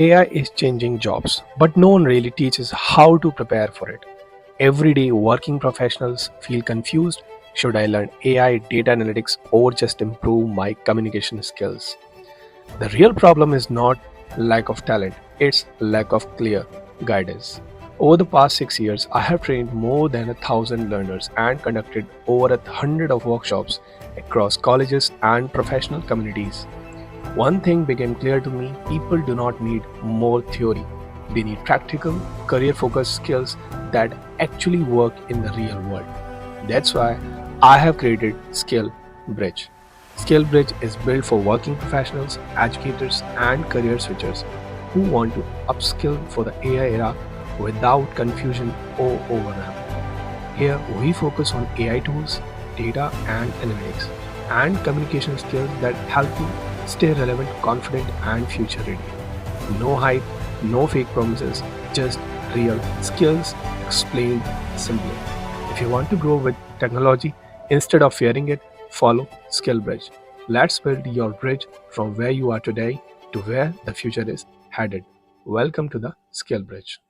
AI is changing jobs, but no one really teaches how to prepare for it. Everyday working professionals feel confused. Should I learn AI, data analytics, or just improve my communication skills? The real problem is not lack of talent, it's lack of clear guidance. Over the past 6 years, I have trained more than 1,000 learners and conducted over 100 of workshops across colleges and professional communities. One thing became clear to me: people do not need more theory. They need practical, career focused skills that actually work in the real world. That's why I have created Skill Bridge. Skill Bridge is built for working professionals, educators, and career switchers who want to upskill for the AI era without confusion or overwhelm. Here, we focus on AI tools, data and analytics, and communication skills that help you stay relevant, confident, and future ready. No hype, no fake promises, just real skills explained simply. If you want to grow with technology instead of fearing it, follow Skill Bridge. Let's build your bridge from where you are today to where the future is headed. Welcome to the Skill Bridge.